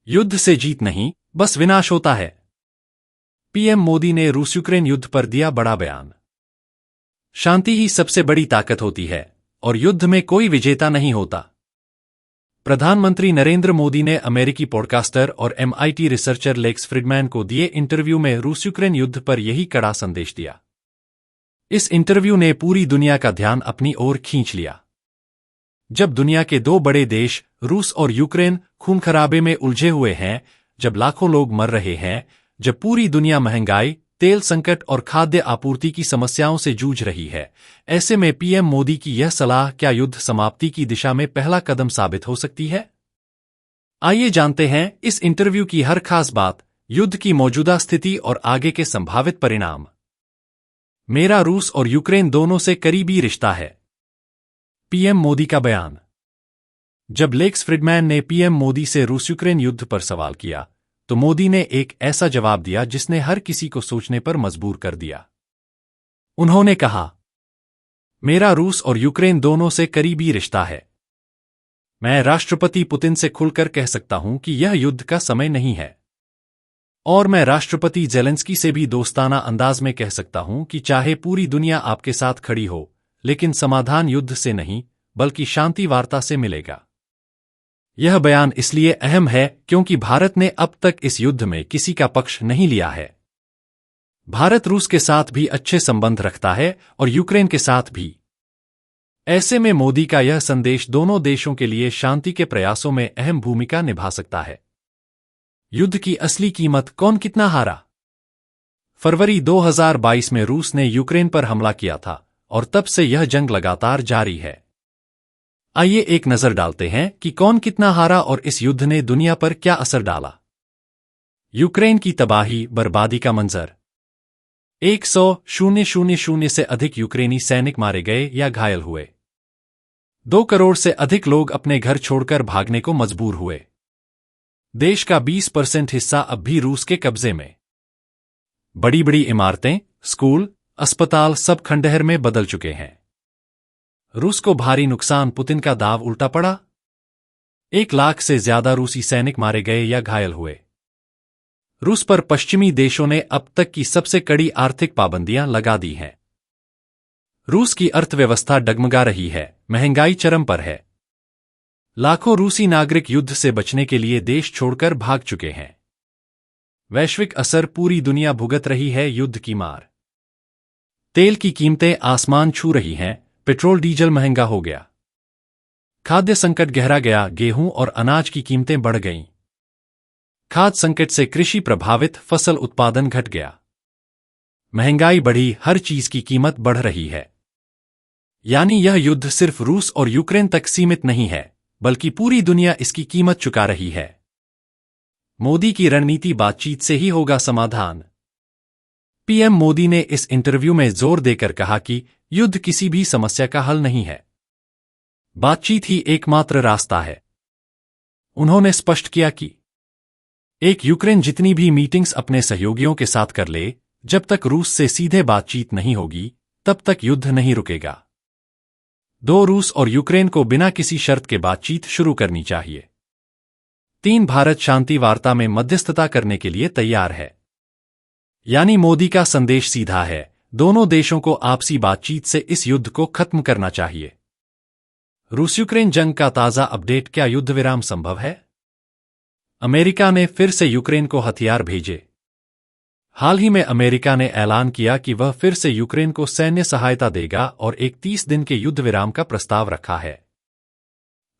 युद्ध से जीत नहीं, बस विनाश होता है। पीएम मोदी ने रूस यूक्रेन युद्ध पर दिया बड़ा बयान। शांति ही सबसे बड़ी ताकत होती है और युद्ध में कोई विजेता नहीं होता। प्रधानमंत्री नरेंद्र मोदी ने अमेरिकी पॉडकास्टर और MIT रिसर्चर लेक्स फ्रिडमैन को दिए इंटरव्यू में रूस यूक्रेन युद्ध पर यही कड़ा संदेश दिया। इस इंटरव्यू ने पूरी दुनिया का ध्यान अपनी ओर खींच लिया। जब दुनिया के दो बड़े देश रूस और यूक्रेन खून खराबे में उलझे हुए हैं, जब लाखों लोग मर रहे हैं, जब पूरी दुनिया महंगाई, तेल संकट और खाद्य आपूर्ति की समस्याओं से जूझ रही है, ऐसे में पीएम मोदी की यह सलाह क्या युद्ध समाप्ति की दिशा में पहला कदम साबित हो सकती है? आइए जानते हैं इस इंटरव्यू की हर खास बात, युद्ध की मौजूदा स्थिति और आगे के संभावित परिणाम। मेरा रूस और यूक्रेन दोनों से करीबी रिश्ता है। पीएम मोदी का बयान। जब लेक्स फ्रिडमैन ने पीएम मोदी से रूस यूक्रेन युद्ध पर सवाल किया, तो मोदी ने एक ऐसा जवाब दिया जिसने हर किसी को सोचने पर मजबूर कर दिया। उन्होंने कहा, मेरा रूस और यूक्रेन दोनों से करीबी रिश्ता है। मैं राष्ट्रपति पुतिन से खुलकर कह सकता हूं कि यह युद्ध का समय नहीं है। और मैं राष्ट्रपति जेलेंस्की से भी दोस्ताना अंदाज में कह सकता हूं कि चाहे पूरी दुनिया आपके साथ खड़ी हो, लेकिन समाधान युद्ध से नहीं, बल्कि शांति वार्ता से मिलेगा। यह बयान इसलिए अहम है क्योंकि भारत ने अब तक इस युद्ध में किसी का पक्ष नहीं लिया है। भारत रूस के साथ भी अच्छे संबंध रखता है और यूक्रेन के साथ भी। ऐसे में मोदी का यह संदेश दोनों देशों के लिए शांति के प्रयासों में अहम भूमिका निभा सकता है। युद्ध की असली कीमत कौन कितना हारा? फरवरी 2022 में रूस ने यूक्रेन पर हमला किया था और तब से यह जंग लगातार जारी है। आइए एक नजर डालते हैं कि कौन कितना हारा और इस युद्ध ने दुनिया पर क्या असर डाला। यूक्रेन की तबाही बर्बादी का मंजर। 100,000 से अधिक यूक्रेनी सैनिक मारे गए या घायल हुए। 2 करोड़ से अधिक लोग अपने घर छोड़कर भागने को मजबूर हुए। देश का 20% हिस्सा अब भी रूस के कब्जे में। बड़ी बड़ी इमारतें, स्कूल, अस्पताल सब खंडहर में बदल चुके हैं। रूस को भारी नुकसान, पुतिन का दाव उल्टा पड़ा। 1 लाख से ज्यादा रूसी सैनिक मारे गए या घायल हुए। रूस पर पश्चिमी देशों ने अब तक की सबसे कड़ी आर्थिक पाबंदियां लगा दी हैं। रूस की अर्थव्यवस्था डगमगा रही है, महंगाई चरम पर है। लाखों रूसी नागरिक युद्ध से बचने के लिए देश छोड़कर भाग चुके हैं। वैश्विक असर, पूरी दुनिया भुगत रही है युद्ध की मार। तेल की कीमतें आसमान छू रही हैं, पेट्रोल डीजल महंगा हो गया। खाद्य संकट गहरा गया, गेहूं और अनाज की कीमतें बढ़ गईं। खाद्य संकट से कृषि प्रभावित, फसल उत्पादन घट गया। महंगाई बढ़ी, हर चीज की कीमत बढ़ रही है। यानी यह युद्ध सिर्फ रूस और यूक्रेन तक सीमित नहीं है, बल्कि पूरी दुनिया इसकी कीमत चुका रही है। मोदी की रणनीति, बातचीत से ही होगा समाधान। पीएम मोदी ने इस इंटरव्यू में जोर देकर कहा कि युद्ध किसी भी समस्या का हल नहीं है, बातचीत ही एकमात्र रास्ता है। उन्होंने स्पष्ट किया कि एक यूक्रेन जितनी भी मीटिंग्स अपने सहयोगियों के साथ कर ले, जब तक रूस से सीधे बातचीत नहीं होगी, तब तक युद्ध नहीं रुकेगा। 2 रूस और यूक्रेन को बिना किसी शर्त के बातचीत शुरू करनी चाहिए। 3 भारत शांति वार्ता में मध्यस्थता करने के लिए तैयार है। यानी मोदी का संदेश सीधा है, दोनों देशों को आपसी बातचीत से इस युद्ध को खत्म करना चाहिए। रूस यूक्रेन जंग का ताजा अपडेट, क्या युद्ध विराम संभव है? अमेरिका ने फिर से यूक्रेन को हथियार भेजे। हाल ही में अमेरिका ने ऐलान किया कि वह फिर से यूक्रेन को सैन्य सहायता देगा और एक 30 दिन के युद्ध विराम का प्रस्ताव रखा है।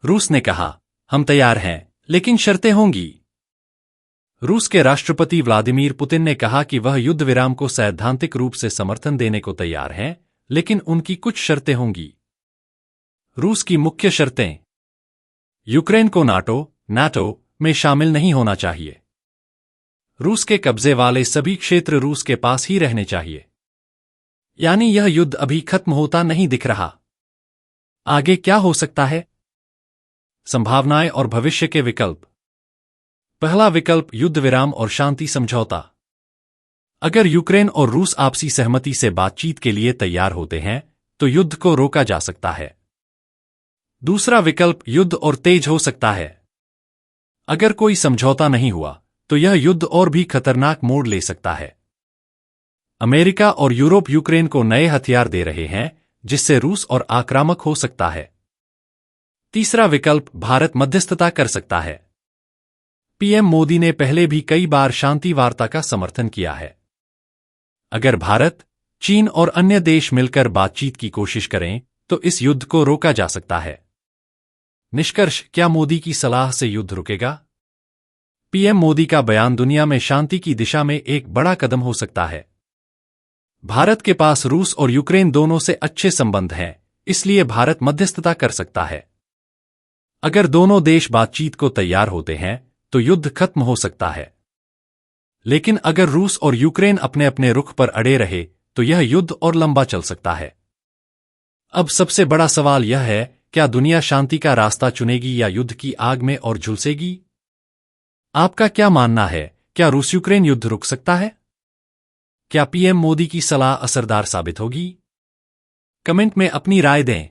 रूस ने कहा, हम तैयार हैं, लेकिन शर्तें होंगी। रूस के राष्ट्रपति व्लादिमीर पुतिन ने कहा कि वह युद्ध विराम को सैद्धांतिक रूप से समर्थन देने को तैयार हैं, लेकिन उनकी कुछ शर्तें होंगी। रूस की मुख्य शर्तें: यूक्रेन को नाटो में शामिल नहीं होना चाहिए। रूस के कब्जे वाले सभी क्षेत्र रूस के पास ही रहने चाहिए। यानी यह युद्ध अभी खत्म होता नहीं दिख रहा। आगे क्या हो सकता है? संभावनाएं और भविष्य के विकल्प। पहला विकल्प, युद्ध विराम और शांति समझौता। अगर यूक्रेन और रूस आपसी सहमति से बातचीत के लिए तैयार होते हैं, तो युद्ध को रोका जा सकता है। दूसरा विकल्प, युद्ध और तेज हो सकता है। अगर कोई समझौता नहीं हुआ तो यह युद्ध और भी खतरनाक मोड़ ले सकता है। अमेरिका और यूरोप यूक्रेन को नए हथियार दे रहे हैं, जिससे रूस और आक्रामक हो सकता है। तीसरा विकल्प, भारत मध्यस्थता कर सकता है। पीएम मोदी ने पहले भी कई बार शांति वार्ता का समर्थन किया है। अगर भारत, चीन और अन्य देश मिलकर बातचीत की कोशिश करें तो इस युद्ध को रोका जा सकता है। निष्कर्ष, क्या मोदी की सलाह से युद्ध रुकेगा? पीएम मोदी का बयान दुनिया में शांति की दिशा में एक बड़ा कदम हो सकता है। भारत के पास रूस और यूक्रेन दोनों से अच्छे संबंध हैं, इसलिए भारत मध्यस्थता कर सकता है। अगर दोनों देश बातचीत को तैयार होते हैं तो युद्ध खत्म हो सकता है। लेकिन अगर रूस और यूक्रेन अपने अपने रुख पर अड़े रहे तो यह युद्ध और लंबा चल सकता है। अब सबसे बड़ा सवाल यह है, क्या दुनिया शांति का रास्ता चुनेगी या युद्ध की आग में और झुलसेगी? आपका क्या मानना है? क्या रूस यूक्रेन युद्ध रुक सकता है? क्या पीएम मोदी की सलाह असरदार साबित होगी? कमेंट में अपनी राय दें।